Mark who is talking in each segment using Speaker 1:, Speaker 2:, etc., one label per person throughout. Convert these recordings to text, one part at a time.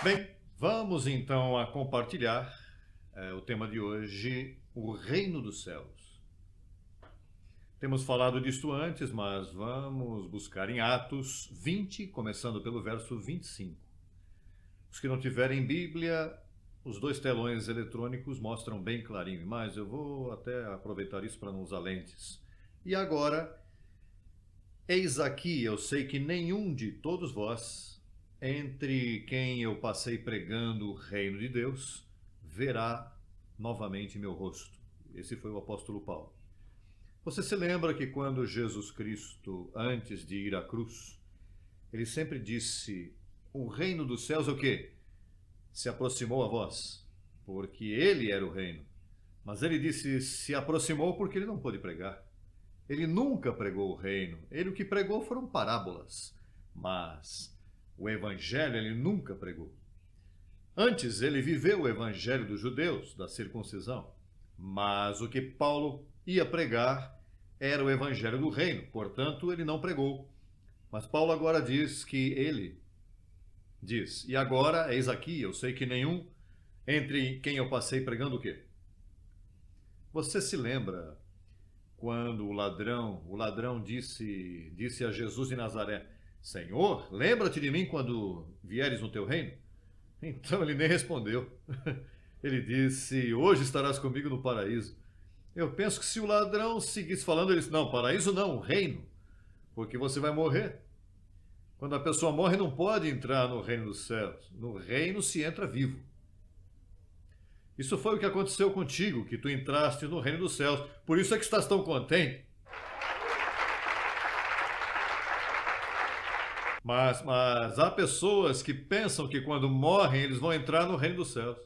Speaker 1: Bem, vamos então a compartilhar o tema de hoje, o reino dos céus. Temos falado disto antes, mas vamos buscar em Atos 20, começando pelo verso 25. Os que não tiverem Bíblia, os dois telões eletrônicos mostram bem clarinho, mas eu vou até aproveitar isso para não usar lentes. E agora, eis aqui, eu sei que nenhum de todos vós, entre quem eu passei pregando o reino de Deus, verá novamente meu rosto. Esse foi o apóstolo Paulo. Você se lembra que quando Jesus Cristo, antes de ir à cruz, ele sempre disse: o reino dos céus é o quê? Se aproximou a vós, porque ele era o reino. Mas ele disse: se aproximou porque ele não pôde pregar. Ele nunca pregou o reino. Ele o que pregou foram parábolas. Mas o evangelho ele nunca pregou. Antes ele viveu o evangelho dos judeus, da circuncisão. Mas o que Paulo ia pregar era o evangelho do reino. Portanto, ele não pregou. Mas Paulo agora diz que ele diz: e agora, eis aqui, eu sei que nenhum entre quem eu passei pregando o quê? Você se lembra quando o ladrão disse a Jesus de Nazaré: Senhor, lembra-te de mim quando vieres no teu reino? Então ele nem respondeu. Ele disse: hoje estarás comigo no paraíso. Eu penso que se o ladrão seguisse falando, ele disse: não, paraíso não, reino, porque você vai morrer. Quando a pessoa morre, não pode entrar no reino dos céus. No reino se entra vivo. Isso foi o que aconteceu contigo, que tu entraste no reino dos céus. Por isso é que estás tão contente. Mas há pessoas que pensam que quando morrem eles vão entrar no reino dos céus.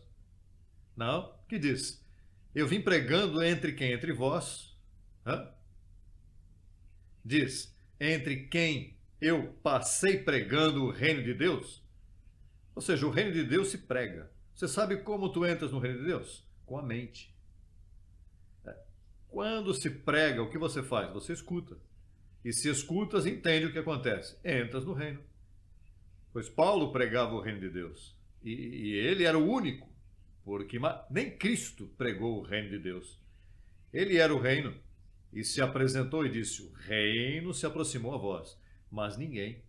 Speaker 1: Não, que diz? Eu vim pregando entre quem? Entre vós. Hã? Diz, entre quem eu passei pregando o reino de Deus? Ou seja, o reino de Deus se prega. Você sabe como tu entras no reino de Deus? Com a mente. Quando se prega, o que você faz? Você escuta. E se escutas, entende o que acontece. Entras no reino. Pois Paulo pregava o reino de Deus. E ele era o único, porque nem Cristo pregou o reino de Deus. Ele era o reino e se apresentou e disse: o reino se aproximou a vós. Mas ninguém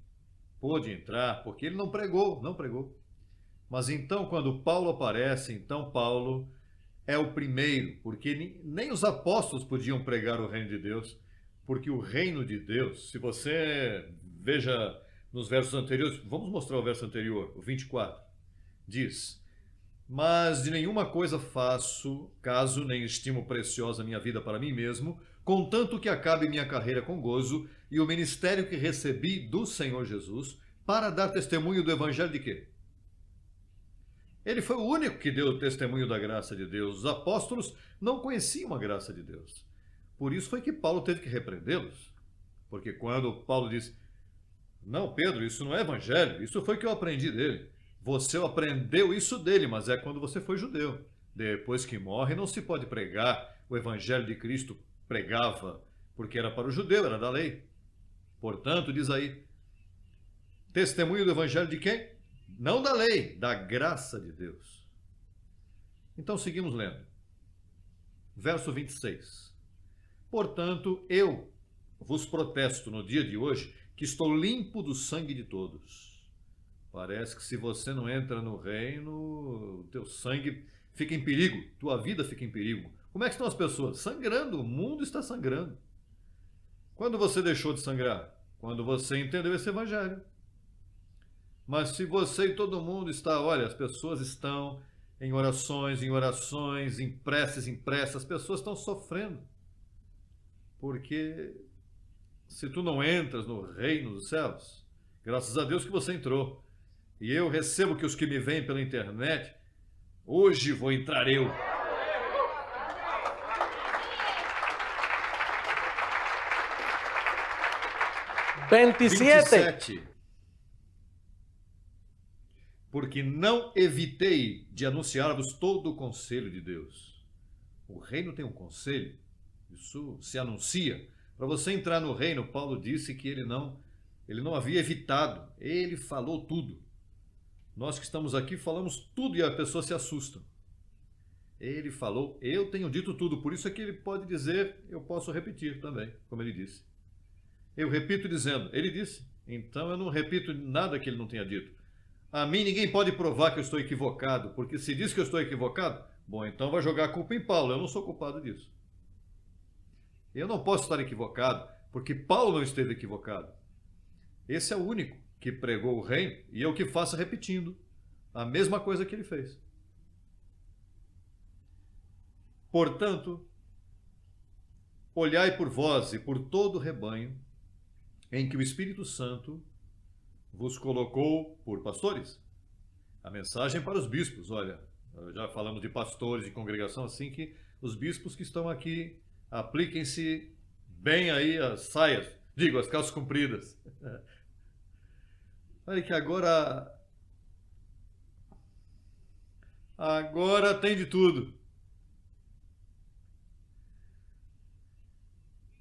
Speaker 1: pôde entrar, porque ele não pregou. Mas então, quando Paulo aparece, então Paulo é o primeiro, porque nem os apóstolos podiam pregar o reino de Deus, porque o reino de Deus, se você veja nos versos anteriores, vamos mostrar o verso anterior, o 24, diz: mas de nenhuma coisa faço caso, nem estimo preciosa minha vida para mim mesmo, contanto que acabe minha carreira com gozo e o ministério que recebi do Senhor Jesus, para dar testemunho do evangelho de quê? Ele foi o único que deu testemunho da graça de Deus. Os apóstolos não conheciam a graça de Deus. Por isso foi que Paulo teve que repreendê-los. Porque quando Paulo disse: não, Pedro, isso não é evangelho, isso foi que eu aprendi dele. Você aprendeu isso dele, mas é quando você foi judeu. Depois que morre, não se pode pregar o evangelho de Cristo. Pregava, porque era para o judeu, era da lei. Portanto, diz aí, testemunho do evangelho de quem? Não da lei, da graça de Deus. Então seguimos lendo. Verso 26. Portanto, eu vos protesto no dia de hoje que estou limpo do sangue de todos. Parece que se você não entra no reino, o teu sangue fica em perigo, tua vida fica em perigo. Como é que estão as pessoas? Sangrando, o mundo está sangrando. Quando você deixou de sangrar? Quando você entendeu esse evangelho. Mas se você e todo mundo está, olha, as pessoas estão em orações, em preces, as pessoas estão sofrendo. Porque se tu não entras no reino dos céus, graças a Deus que você entrou. E eu recebo que os que me veem pela internet, hoje vou entrar eu.
Speaker 2: Veintisiete.
Speaker 1: 27. Porque não evitei de anunciar-vos todo o conselho de Deus. O reino tem um conselho, isso se anuncia. Para você entrar no reino, Paulo disse que ele não havia evitado, ele falou tudo. Nós que estamos aqui falamos tudo e a pessoa se assusta. Ele falou, eu tenho dito tudo, por isso é que ele pode dizer, eu posso repetir também, como ele disse. Eu repito dizendo, ele disse, então eu não repito nada que ele não tenha dito. A mim ninguém pode provar que eu estou equivocado, porque se diz que eu estou equivocado, bom, então vai jogar a culpa em Paulo, eu não sou culpado disso. Eu não posso estar equivocado, porque Paulo não esteve equivocado. Esse é o único que pregou o reino, e eu que faço repetindo a mesma coisa que ele fez. Portanto, olhai por vós e por todo o rebanho, em que o Espírito Santo vos colocou por pastores. A mensagem para os bispos, olha, já falamos de pastores de congregação, assim que os bispos que estão aqui, apliquem-se bem aí as saias, digo, as calças compridas. Olha que agora tem de tudo.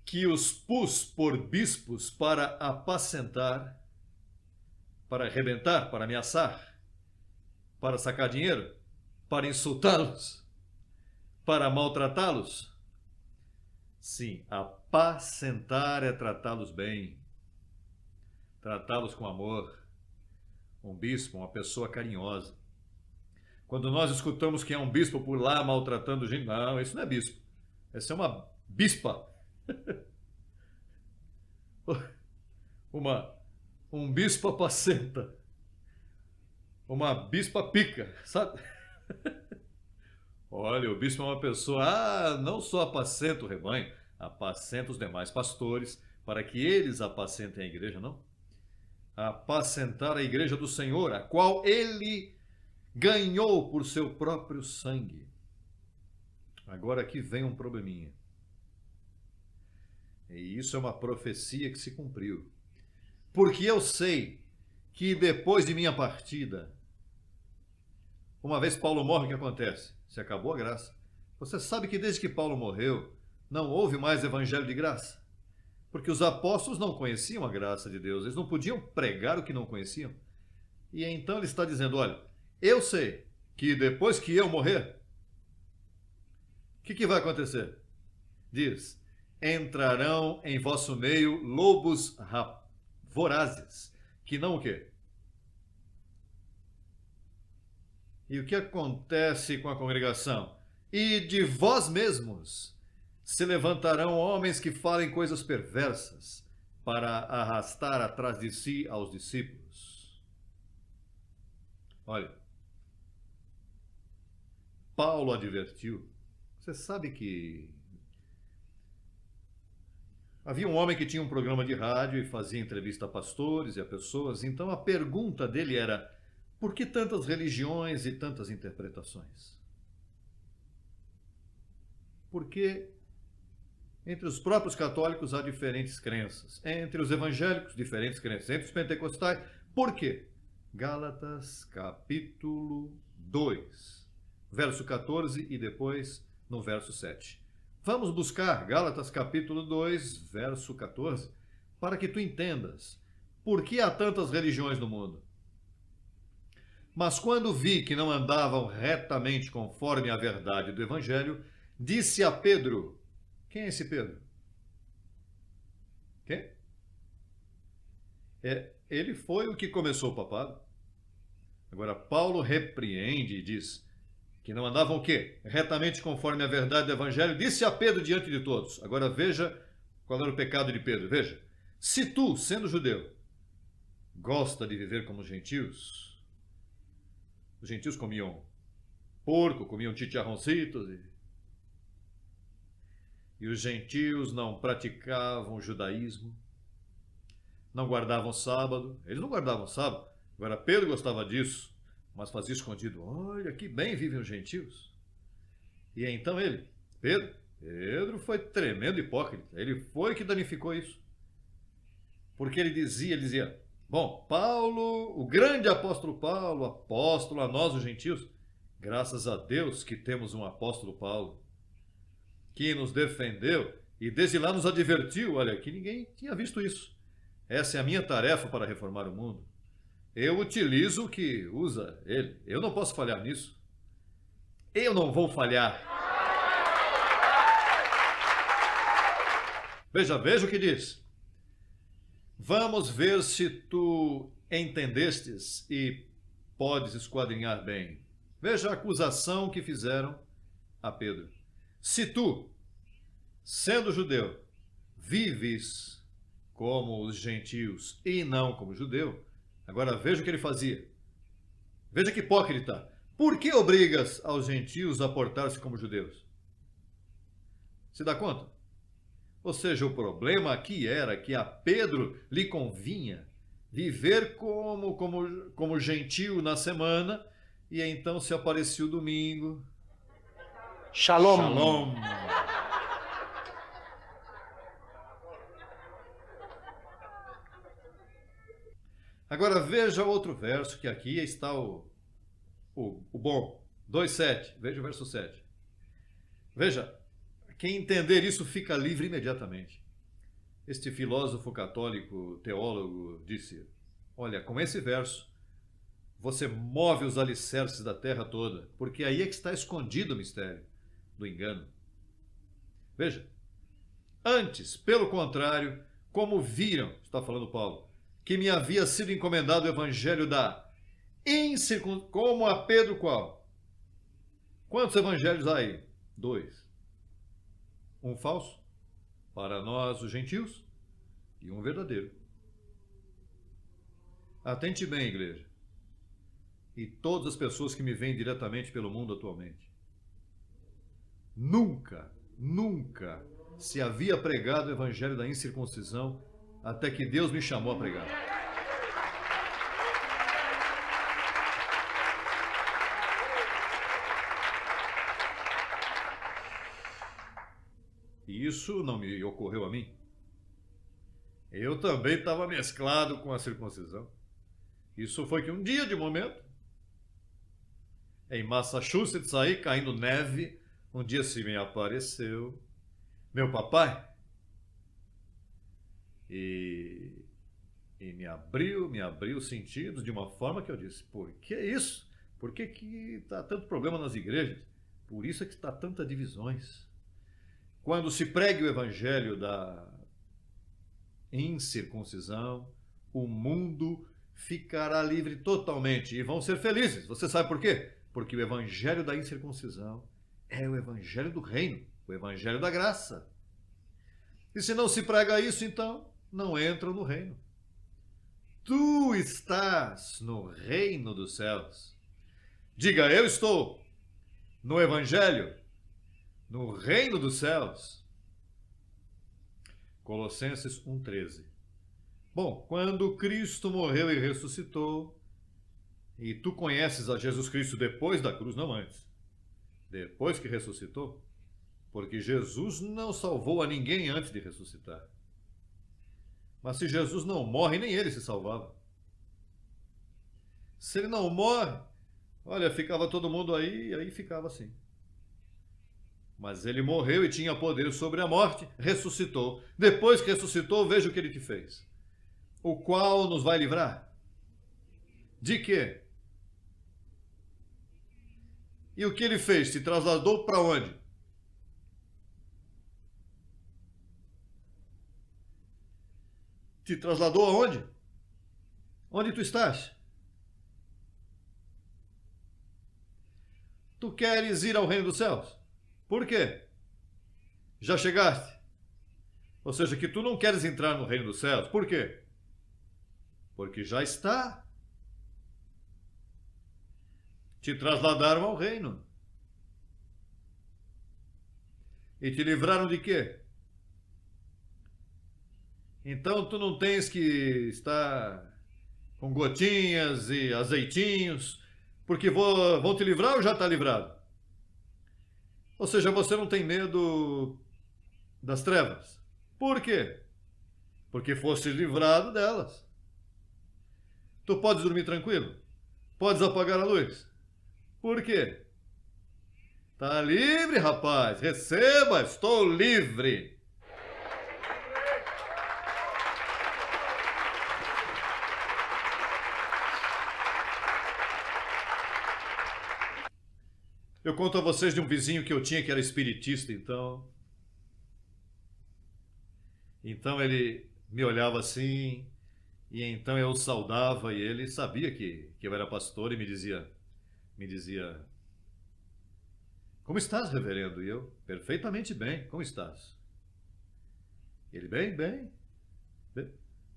Speaker 1: Que os pus por bispos para apacentar, para arrebentar, para ameaçar, para sacar dinheiro, para insultá-los, para maltratá-los. Sim, apacentar é tratá-los bem, tratá-los com amor. Um bispo, uma pessoa carinhosa. Quando nós escutamos que é um bispo por lá maltratando gente, não, isso não é bispo. Essa é uma bispa. Um bispo apacenta. Uma bispa pica, sabe? Olha, o bispo é uma pessoa, não só apacenta o rebanho, apacenta os demais pastores, para que eles apacentem a igreja, não? Apacentar a igreja do Senhor, a qual ele ganhou por seu próprio sangue. Agora aqui vem um probleminha. E isso é uma profecia que se cumpriu. Porque eu sei que depois de minha partida, uma vez Paulo morre, o que acontece? Se acabou a graça. Você sabe que desde que Paulo morreu, não houve mais evangelho de graça. Porque os apóstolos não conheciam a graça de Deus, eles não podiam pregar o que não conheciam. E então ele está dizendo, olha, eu sei que depois que eu morrer, o que vai acontecer? Diz, entrarão em vosso meio lobos vorazes, que não o quê? E o que acontece com a congregação? E de vós mesmos se levantarão homens que falem coisas perversas para arrastar atrás de si aos discípulos. Olha, Paulo advertiu. Você sabe que havia um homem que tinha um programa de rádio e fazia entrevista a pastores e a pessoas. Então a pergunta dele era, por que tantas religiões e tantas interpretações? Porque entre os próprios católicos há diferentes crenças. Entre os evangélicos, diferentes crenças. Entre os pentecostais, por quê? Gálatas, capítulo 2, verso 14 e depois no verso 7. Vamos buscar Gálatas, capítulo 2, verso 14, para que tu entendas por que há tantas religiões no mundo. Mas quando vi que não andavam retamente conforme a verdade do evangelho, disse a Pedro... Quem é esse Pedro? Quem? Ele foi o que começou o papado. Agora, Paulo repreende e diz que não andavam o quê? Retamente conforme a verdade do evangelho. Disse a Pedro diante de todos. Agora veja qual era o pecado de Pedro. Veja. Se tu, sendo judeu, gosta de viver como os gentios comiam porco, comiam chicharroncitos e os gentios não praticavam o judaísmo, não guardavam sábado. Eles não guardavam sábado. Agora, Pedro gostava disso, mas fazia escondido. Olha, que bem vivem os gentios. E então Pedro foi tremendo hipócrita. Ele foi que danificou isso. Porque ele dizia, bom, Paulo, o grande apóstolo Paulo, apóstolo a nós os gentios, graças a Deus que temos um apóstolo Paulo, que nos defendeu e desde lá nos advertiu, olha, que ninguém tinha visto isso. Essa é a minha tarefa para reformar o mundo. Eu utilizo o que usa ele. Eu não posso falhar nisso. Eu não vou falhar. Veja o que diz. Vamos ver se tu entendestes e podes esquadrinhar bem. Veja a acusação que fizeram a Pedro. Se tu, sendo judeu, vives como os gentios e não como judeu, agora veja o que ele fazia. Veja que hipócrita. Por que obrigas aos gentios a portar-se como judeus? Se dá conta? Ou seja, o problema aqui era que a Pedro lhe convinha viver como gentio na semana, e então se aparecia o domingo.
Speaker 2: Shalom.
Speaker 1: Shalom. Agora veja outro verso, que aqui está o bom. 2,7. Veja o verso 7. Veja, quem entender isso fica livre imediatamente. Este filósofo católico, teólogo, disse: olha, com esse verso, você move os alicerces da terra toda, porque aí é que está escondido o mistério do engano. Veja, antes, pelo contrário, como viram, está falando Paulo, que me havia sido encomendado o evangelho da incircuncisão, como a Pedro qual? Quantos evangelhos há aí? 2. Um falso, para nós os gentios, e um verdadeiro. Atente bem, igreja, e todas as pessoas que me veem diretamente pelo mundo atualmente. Nunca se havia pregado o evangelho da incircuncisão até que Deus me chamou a pregar. E isso não me ocorreu a mim. Eu também estava mesclado com a circuncisão. Isso foi que um dia de momento, em Massachusetts, aí caindo neve, um dia se me apareceu meu papai e me abriu os sentidos de uma forma que eu disse: por que isso? Por que está tanto problema nas igrejas? Por isso é que está tantas divisões. Quando se pregue o evangelho da incircuncisão, o mundo ficará livre totalmente e vão ser felizes. Você sabe por quê? Porque o evangelho da incircuncisão é o evangelho do reino, o evangelho da graça. E se não se prega isso, então não entram no reino. Tu estás no reino dos céus. Diga: eu estou no evangelho, no reino dos céus. Colossenses 1,13. Bom, quando Cristo morreu e ressuscitou, e tu conheces a Jesus Cristo depois da cruz, não antes, depois que ressuscitou, porque Jesus não salvou a ninguém antes de ressuscitar. Mas se Jesus não morre, nem ele se salvava. Se ele não morre, olha, ficava todo mundo aí, e aí ficava assim. Mas ele morreu e tinha poder sobre a morte, ressuscitou. Depois que ressuscitou, veja o que ele te fez. O qual nos vai livrar? De quê? E o que ele fez? Se trasladou para onde? Te trasladou aonde? Onde tu estás? Tu queres ir ao reino dos céus? Por quê? Já chegaste? Ou seja, que tu não queres entrar no reino dos céus. Por quê? Porque já está. Te trasladaram ao reino. E te livraram de quê? Então tu não tens que estar com gotinhas e azeitinhos, porque vão te livrar ou já está livrado? Ou seja, você não tem medo das trevas. Por quê? Porque foste livrado delas. Tu podes dormir tranquilo? Podes apagar a luz? Por quê? Tá livre, rapaz. Receba, estou livre. Eu conto a vocês de um vizinho que eu tinha que era espiritista, então... Então ele me olhava assim, e então eu o saudava, e ele sabia que eu era pastor e me dizia, como estás, reverendo? E eu, perfeitamente bem, como estás? Ele, bem.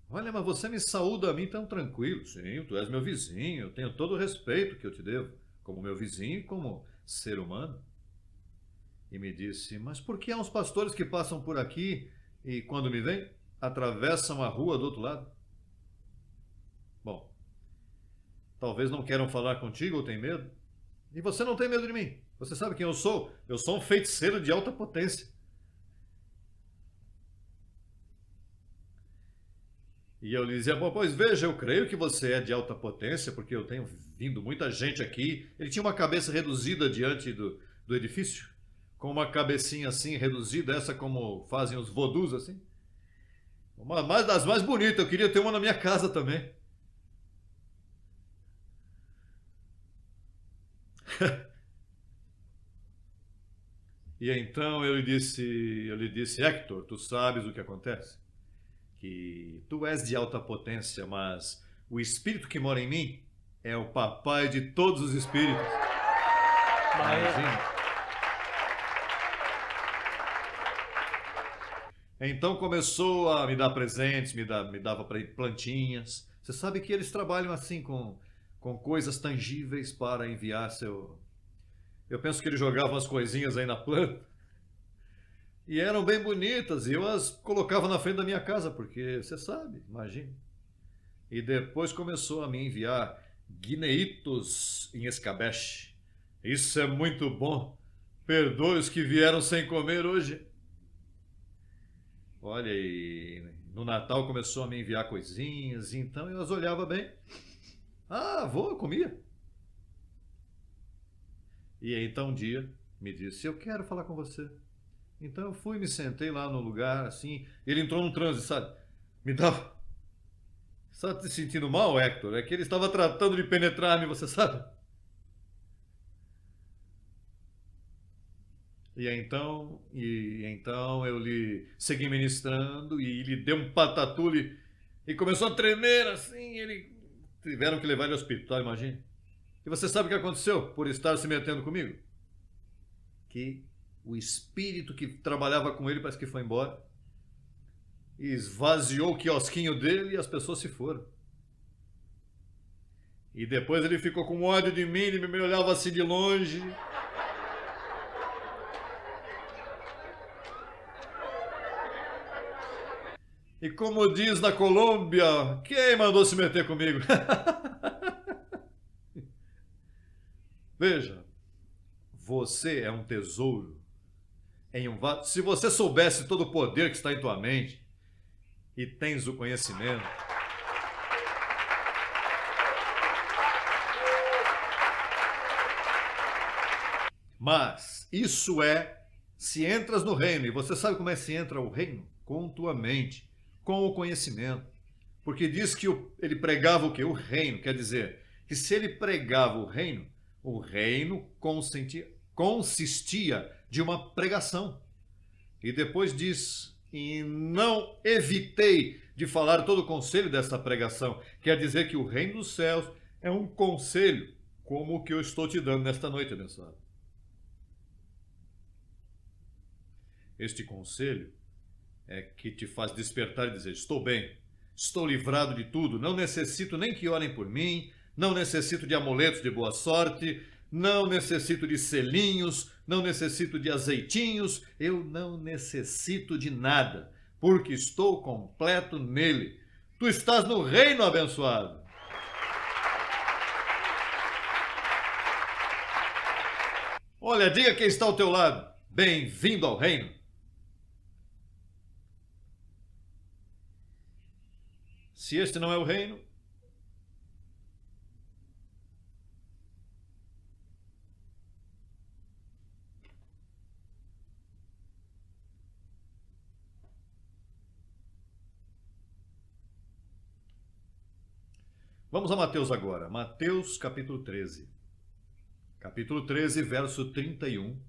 Speaker 1: Olha, mas você me saúda a mim tão tranquilo. Sim, tu és meu vizinho, eu tenho todo o respeito que eu te devo, como meu vizinho e como ser humano. E me disse, mas por que há uns pastores que passam por aqui e quando me veem, atravessam a rua do outro lado? Bom, talvez não queiram falar contigo ou têm medo. E você não tem medo de mim. Você sabe quem eu sou? Eu sou um feiticeiro de alta potência. E eu lhe dizia, bom, pois veja, eu creio que você é de alta potência, porque eu tenho vindo muita gente aqui. Ele tinha uma cabeça reduzida diante do edifício, com uma cabecinha assim reduzida, essa como fazem os vodus assim. Uma das mais bonitas, eu queria ter uma na minha casa também. E então eu lhe disse, Hector, tu sabes o que acontece? Que tu és de alta potência, mas o espírito que mora em mim é o papai de todos os espíritos. Imagina. Então começou a me dar presentes, me dava plantinhas. Você sabe que eles trabalham assim com coisas tangíveis para enviar seu... Eu penso que ele jogava umas coisinhas aí na planta. E eram bem bonitas, e eu as colocava na frente da minha casa, porque você sabe, imagina. E depois começou a me enviar guineitos em escabeche. Isso é muito bom. Perdoe os que vieram sem comer hoje. Olha, e no Natal começou a me enviar coisinhas, então eu as olhava bem. Ah, vou, comia. E então um dia me disse, eu quero falar com você. Então eu fui, me sentei lá no lugar, assim, ele entrou num transe, sabe? Me dava... Está te sentindo mal, Hector? É que ele estava tratando de penetrar-me, você sabe? E então eu lhe segui ministrando e lhe dei um patatule e começou a tremer assim, ele... Tiveram que levar ele ao hospital, imagine. E você sabe o que aconteceu por estar se metendo comigo? Que o espírito que trabalhava com ele parece que foi embora. Esvaziou o quiosquinho dele e as pessoas se foram. E depois ele ficou com ódio de mim, ele me olhava assim de longe. E como diz na Colômbia, quem mandou se meter comigo? Veja, você é um tesouro em um vaso. Se você soubesse todo o poder que está em tua mente e tens o conhecimento, mas isso é se entras no reino. E você sabe como é que se entra o reino? Com tua mente, com o conhecimento. Porque diz que ele pregava o quê? O reino. Quer dizer, que se ele pregava o reino consistia de uma pregação. E depois diz, e não evitei de falar todo o conselho dessa pregação. Quer dizer que o reino dos céus é um conselho, como o que eu estou te dando nesta noite, abençoado. Este conselho é que te faz despertar e dizer, estou bem, estou livrado de tudo, não necessito nem que orem por mim, não necessito de amuletos de boa sorte, não necessito de selinhos, não necessito de azeitinhos, eu não necessito de nada, porque estou completo nele. Tu estás no reino, abençoado. Olha, diga quem está ao teu lado, bem-vindo ao reino. Se este não é o reino, vamos a Mateus agora. Mateus capítulo 13. capítulo 13, verso 31.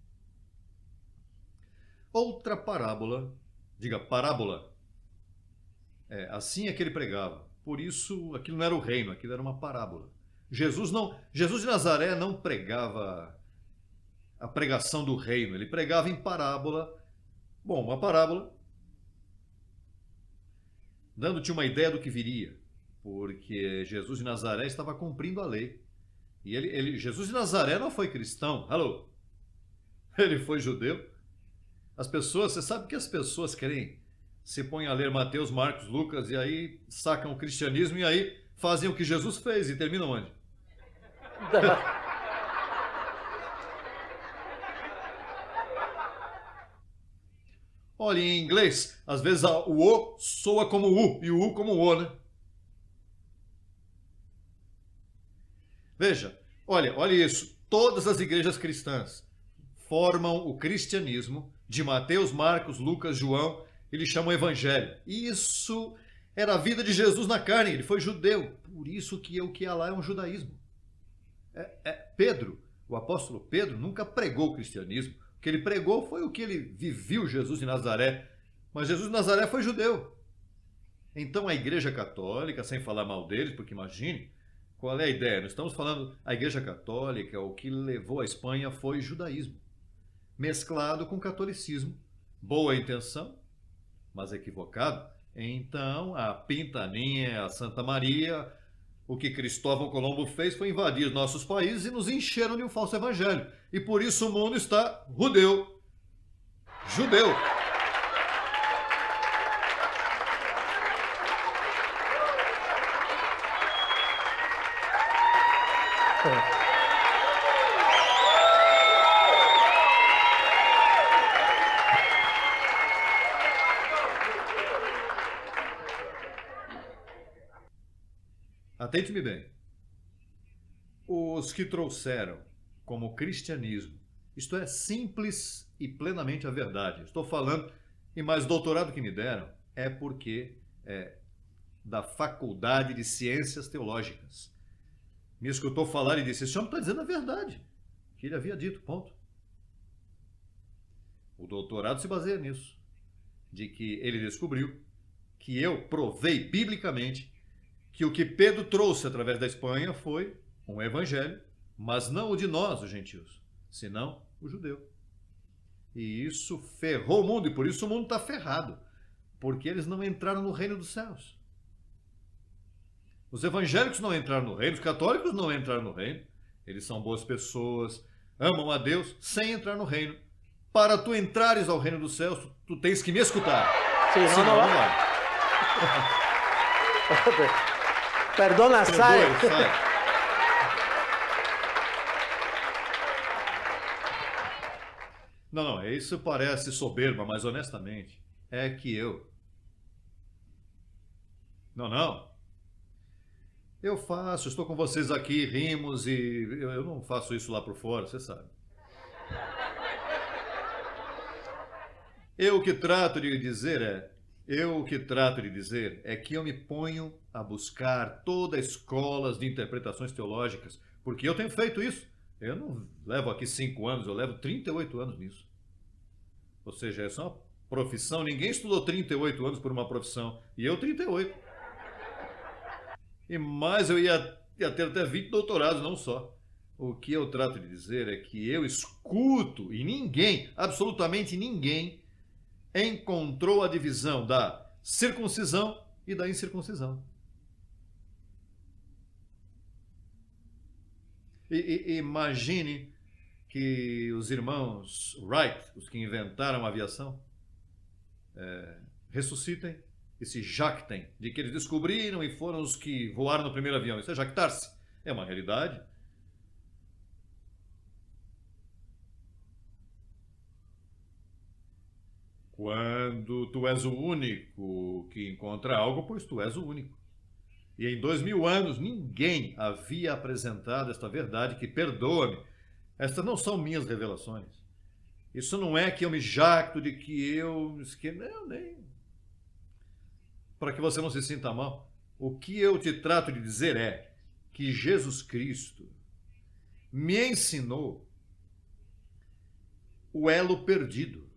Speaker 1: Outra parábola, diga parábola, assim é que ele pregava. Por isso, aquilo não era o reino, aquilo era uma parábola. Jesus de Nazaré não pregava a pregação do reino, ele pregava em parábola. Bom, uma parábola, dando-te uma ideia do que viria, porque Jesus de Nazaré estava cumprindo a lei. E Jesus de Nazaré não foi cristão, alô? Ele foi judeu. Você sabe que as pessoas querem, se põem a ler Mateus, Marcos, Lucas, e aí sacam o cristianismo e aí fazem o que Jesus fez e terminam onde? Olha, em inglês, às vezes o O soa como U e o U como O, né? Veja, olha isso. Todas as igrejas cristãs formam o cristianismo de Mateus, Marcos, Lucas, João. Eles chamam evangelho. Isso era a vida de Jesus na carne. Ele foi judeu. Por isso que o que há lá é um judaísmo. Pedro, o apóstolo Pedro, nunca pregou o cristianismo. O que ele pregou foi o que ele viveu, Jesus de Nazaré. Mas Jesus de Nazaré foi judeu. Então a igreja católica, sem falar mal deles, porque imagine, qual é a ideia? Nós estamos falando, a igreja católica, o que levou a Espanha foi judaísmo, mesclado com catolicismo. Boa intenção, mas equivocado. Então a Pintaninha, a Santa Maria, o que Cristóvão Colombo fez foi invadir nossos países e nos encheram de um falso evangelho. E por isso o mundo está judeu. Atente-me bem. Os que trouxeram como cristianismo, isto é simples e plenamente a verdade. Estou falando, e mais doutorado que me deram, é porque da Faculdade de Ciências Teológicas. Me escutou falar e disse, esse homem está dizendo a verdade, que ele havia dito, ponto. O doutorado se baseia nisso, de que ele descobriu que eu provei biblicamente que o que Pedro trouxe através da Espanha foi um evangelho, mas não o de nós, os gentios, senão o judeu. E isso ferrou o mundo, e por isso o mundo está ferrado, porque eles não entraram no reino dos céus. Os evangélicos não entraram no reino, os católicos não entraram no reino. Eles são boas pessoas, amam a Deus, sem entrar no reino. Para tu entrares ao reino dos céus, tu tens que me escutar.
Speaker 2: Sí,
Speaker 1: Senão
Speaker 2: no
Speaker 1: não vai.
Speaker 2: Perdona, sai.
Speaker 1: Não, isso parece soberba, mas honestamente, é que Não. Eu faço, estou com vocês aqui, rimos e eu não faço isso lá por fora, você sabe. O que trato de dizer é que eu me ponho a buscar todas as escolas de interpretações teológicas, porque eu tenho feito isso. Eu não levo aqui 5 anos, eu levo 38 anos nisso. Ou seja, essa é uma profissão, ninguém estudou 38 anos por uma profissão, e eu 38. E mais eu ia ter até 20 doutorados, não só. O que eu trato de dizer é que eu escuto, e ninguém, absolutamente ninguém, encontrou a divisão da circuncisão e da incircuncisão. Imagine que os irmãos Wright, os que inventaram a aviação, ressuscitem e se jactem de que eles descobriram e foram os que voaram no primeiro avião. Isso é jactar-se. É uma realidade. Quando tu és o único que encontra algo, pois tu és o único. E em 2000 anos ninguém havia apresentado esta verdade que, perdoa-me, estas não são minhas revelações. Isso não é que eu me jacto de que não, nem. Para que você não se sinta mal. O que eu te trato de dizer é que Jesus Cristo me ensinou o elo perdido.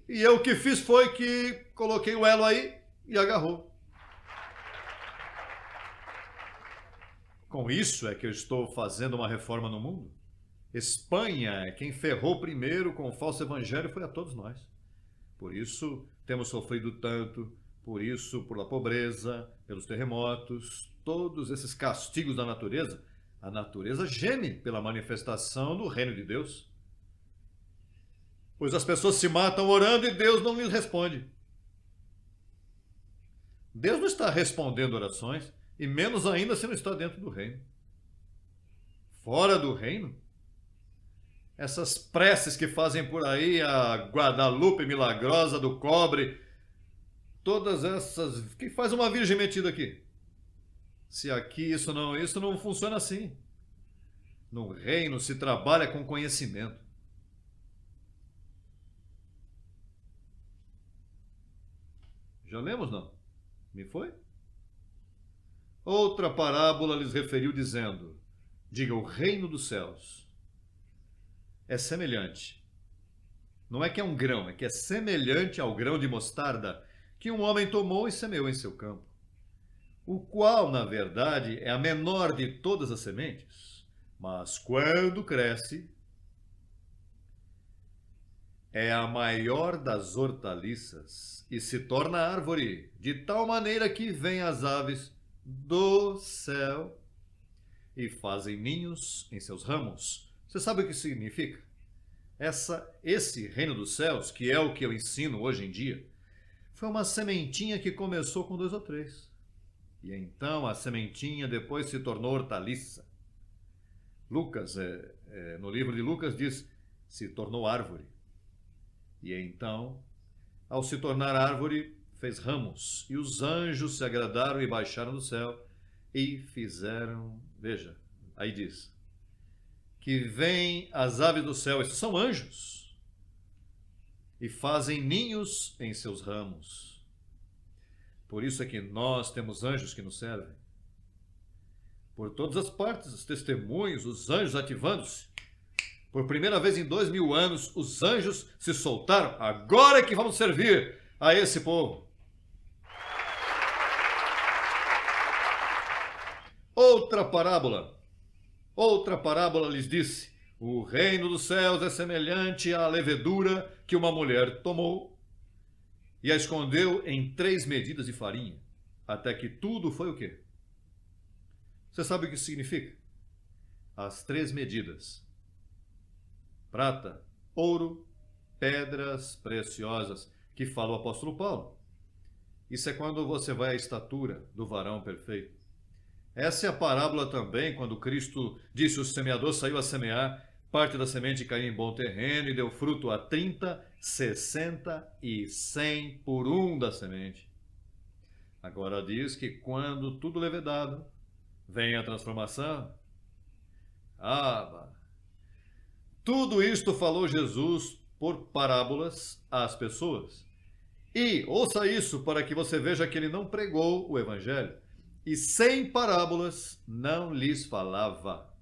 Speaker 1: E eu o que fiz foi que coloquei o elo aí e agarrou. Com isso é que eu estou fazendo uma reforma no mundo. Espanha, quem ferrou primeiro com o falso evangelho foi a todos nós. Por isso temos sofrido tanto, por isso, pela pobreza, pelos terremotos, todos esses castigos da natureza. A natureza geme pela manifestação do reino de Deus. Pois as pessoas se matam orando e Deus não lhes responde. Deus não está respondendo orações, e menos ainda se não está dentro do reino. Fora do reino, essas preces que fazem por aí, a Guadalupe milagrosa do cobre, todas essas... que faz uma virgem metida aqui? Se aqui isso não funciona assim. No reino se trabalha com conhecimento. Já lemos, não? Me foi? Outra parábola lhes referiu dizendo: diga, o reino dos céus é semelhante. Não é que é um grão, é que é semelhante ao grão de mostarda que um homem tomou e semeou em seu campo, o qual, na verdade, é a menor de todas as sementes, mas quando cresce, é a maior das hortaliças e se torna árvore, de tal maneira que vêm as aves do céu e fazem ninhos em seus ramos. Você sabe o que significa? Esse reino dos céus, que é o que eu ensino hoje em dia, foi uma sementinha que começou com 2 ou 3. E então a sementinha depois se tornou hortaliça. Lucas, no livro de Lucas, diz, se tornou árvore. E então, ao se tornar árvore, fez ramos, e os anjos se agradaram e baixaram do céu, e fizeram, veja, aí diz, que vêm as aves do céu, esses são anjos, e fazem ninhos em seus ramos. Por isso é que nós temos anjos que nos servem. Por todas as partes, os testemunhos, os anjos ativando-se. Por primeira vez em 2000 anos, os anjos se soltaram. Agora é que vamos servir a esse povo. Outra parábola lhes disse: o reino dos céus é semelhante à levedura que uma mulher tomou e a escondeu em 3 medidas de farinha, até que tudo foi o quê? Você sabe o que isso significa? As 3 medidas: prata, ouro, pedras preciosas, que fala o apóstolo Paulo. Isso é quando você vai à estatura do varão perfeito. Essa é a parábola também, quando Cristo disse: o semeador saiu a semear, parte da semente caiu em bom terreno e deu fruto a 30, 60 e 100 por um da semente. Agora diz que quando tudo levedado, vem a transformação. Tudo isto falou Jesus por parábolas às pessoas. E ouça isso para que você veja que ele não pregou o evangelho. E sem parábolas não lhes falava.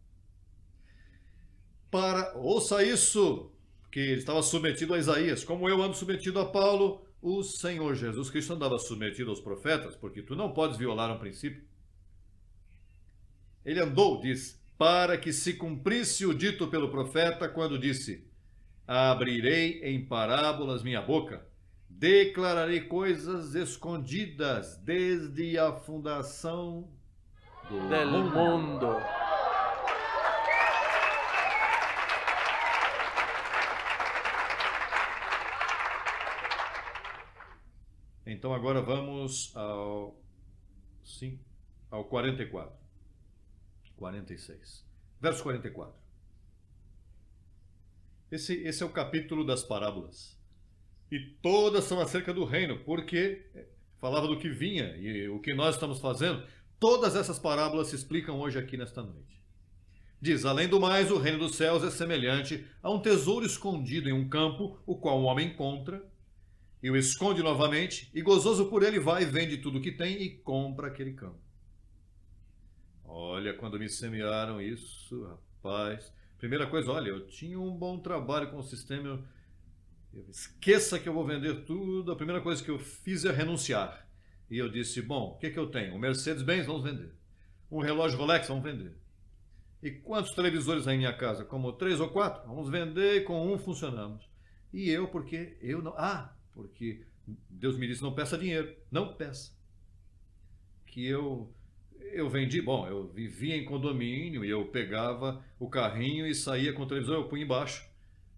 Speaker 1: Ouça isso, que ele estava submetido a Isaías, como eu ando submetido a Paulo. O Senhor Jesus Cristo andava submetido aos profetas, porque tu não podes violar um princípio. Ele andou, diz, para que se cumprisse o dito pelo profeta, quando disse: abrirei em parábolas minha boca, declararei coisas escondidas desde a fundação do mundo. Então agora vamos ao 44. 46. Verso 44. Esse é o capítulo das parábolas. E todas são acerca do reino, porque falava do que vinha e o que nós estamos fazendo. Todas essas parábolas se explicam hoje aqui nesta noite. Diz: além do mais, o reino dos céus é semelhante a um tesouro escondido em um campo, o qual um homem encontra e o esconde novamente, e gozoso por ele vai, vende tudo o que tem e compra aquele campo. Olha, quando me semearam isso, rapaz. Primeira coisa, olha, eu tinha um bom trabalho com o sistema. Esqueça que eu vou vender tudo. A primeira coisa que eu fiz é renunciar. E eu disse, bom, o que eu tenho? Um Mercedes-Benz, vamos vender. Um relógio Rolex, vamos vender. E quantos televisores aí em minha casa? Como 3 ou 4? Vamos vender e com um funcionamos. E eu, porque eu não... porque Deus me disse, não peça dinheiro. Não peça. Que eu vendi, bom, eu vivia em condomínio e eu pegava o carrinho e saía com o televisor, eu punha embaixo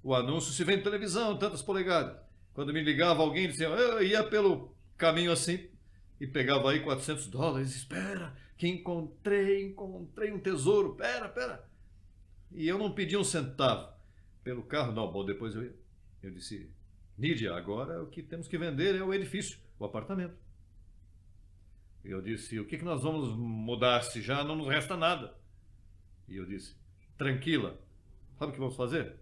Speaker 1: o anúncio, se vende televisão, tantas polegadas. Quando me ligava alguém, dizia, eu ia pelo caminho assim e pegava aí $400. Espera, que encontrei um tesouro, pera. E eu não pedi um centavo pelo carro, não, bom, depois eu disse, Nídia, agora o que temos que vender é o edifício, o apartamento. E eu disse, o que nós vamos mudar se já não nos resta nada? E eu disse, tranquila, sabe o que vamos fazer?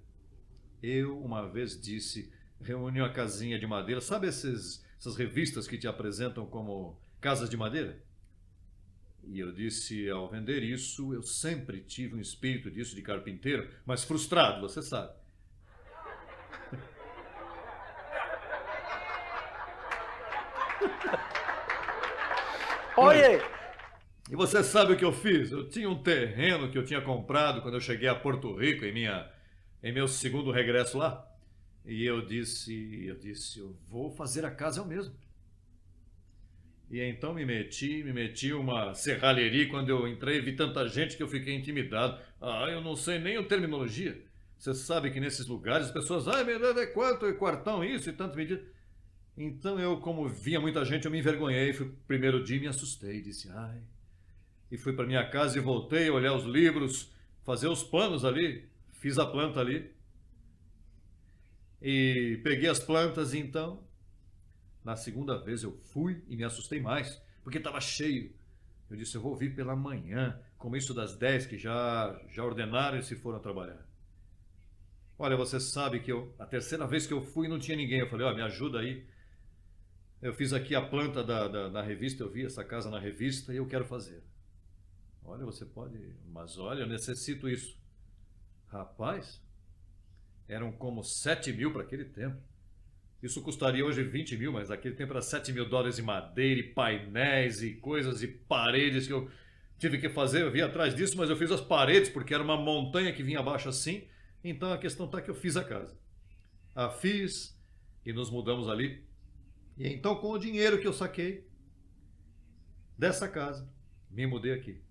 Speaker 1: Eu uma vez disse, reuni uma casinha de madeira, sabe essas revistas que te apresentam como casas de madeira? E eu disse, ao vender isso, eu sempre tive um espírito disso de carpinteiro, mas frustrado, você sabe.
Speaker 2: Oye,
Speaker 1: E você sabe o que eu fiz? Eu tinha um terreno que eu tinha comprado quando eu cheguei a Porto Rico em meu segundo regresso lá. E eu disse, eu vou fazer a casa eu mesmo. E então me meti uma serralheria. Quando eu entrei, vi tanta gente que eu fiquei intimidado. Eu não sei nem a terminologia. Você sabe que nesses lugares as pessoas, meu Deus, é quanto, é quartão, isso e tantas medidas. Então eu, como via muita gente, eu me envergonhei. Fui pro primeiro dia e me assustei. Disse, E fui para minha casa e voltei a olhar os livros, fazer os planos ali. Fiz a planta ali. E peguei as plantas e então, na segunda vez eu fui e me assustei mais, porque estava cheio. Eu disse, eu vou vir pela manhã, como isso das 10 que já ordenaram e se foram trabalhar. Olha, você sabe que a terceira vez que eu fui não tinha ninguém. Eu falei, me ajuda aí. Eu fiz aqui a planta da revista, eu vi essa casa na revista e eu quero fazer. Olha, você pode, mas olha, eu necessito isso. Rapaz, eram como 7 mil para aquele tempo. Isso custaria hoje 20 mil, mas naquele tempo era $7.000 em madeira, e painéis, e coisas, e paredes que eu tive que fazer. Eu vi atrás disso, mas eu fiz as paredes, porque era uma montanha que vinha abaixo assim. Então a questão está que eu fiz a casa. A fiz e nos mudamos ali. E então com o dinheiro que eu saquei dessa casa, me mudei aqui.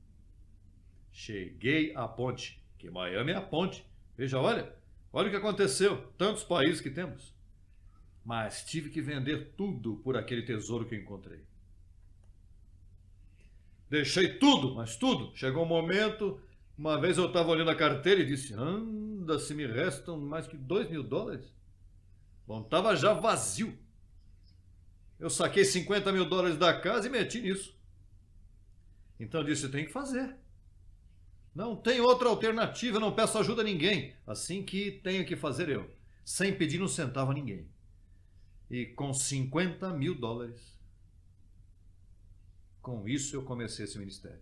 Speaker 1: Cheguei à ponte, que Miami é a ponte. Veja, olha o que aconteceu. Tantos países que temos. Mas tive que vender tudo por aquele tesouro que eu encontrei. Deixei tudo, mas tudo. Chegou um momento, uma vez eu estava olhando a carteira e disse, anda, se me restam mais que $2.000. Bom, estava já vazio. Eu saquei $50.000 da casa e meti nisso. Então eu disse, tem que fazer. Não tem outra alternativa, eu não peço ajuda a ninguém. Assim que tenho que fazer eu, sem pedir um centavo a ninguém. E com $50.000, com isso eu comecei esse ministério.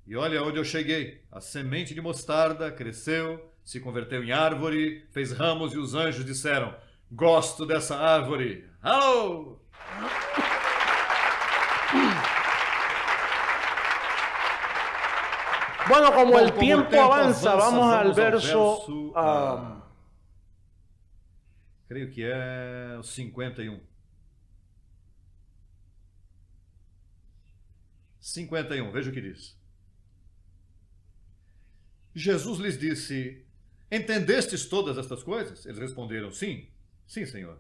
Speaker 1: E olha onde eu cheguei. A semente de mostarda cresceu, se converteu em árvore, fez ramos e os anjos disseram, gosto dessa árvore. Alô!
Speaker 2: bueno, como
Speaker 1: Bom,
Speaker 2: el
Speaker 1: como
Speaker 2: tiempo
Speaker 1: o tempo
Speaker 2: avanza,
Speaker 1: avança,
Speaker 2: vamos al
Speaker 1: ao
Speaker 2: verso...
Speaker 1: creio que é o 51. 51, veja o que diz. Jesus lhes disse, entendestes todas estas coisas? Eles responderam, sim, Senhor.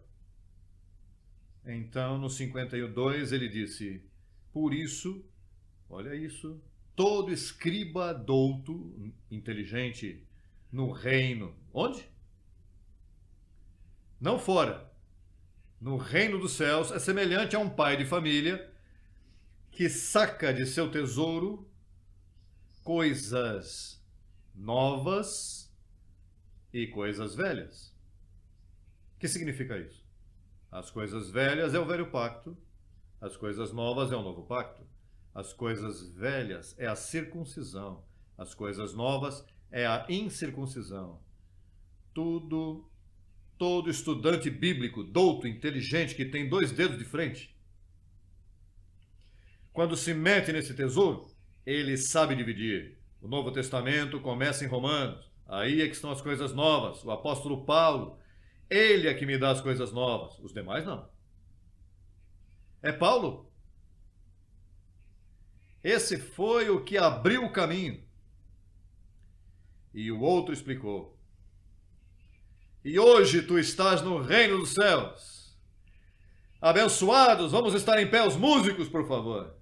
Speaker 1: Então, no 52, ele disse, por isso, olha isso, todo escriba douto, inteligente, no reino, onde? Não fora. No reino dos céus é semelhante a um pai de família que saca de seu tesouro coisas novas e coisas velhas. O que significa isso? As coisas velhas é o velho pacto, as coisas novas é o novo pacto. As coisas velhas é a circuncisão. As coisas novas é a incircuncisão. Todo estudante bíblico, douto, inteligente, que tem 2 dedos de frente, quando se mete nesse tesouro, ele sabe dividir. O Novo Testamento começa em Romanos. Aí é que estão as coisas novas. O apóstolo Paulo, ele é que me dá as coisas novas. Os demais não. É Paulo. Esse foi o que abriu o caminho. E o outro explicou. E hoje tu estás no reino dos céus. Abençoados, vamos estar em pé os músicos, por favor.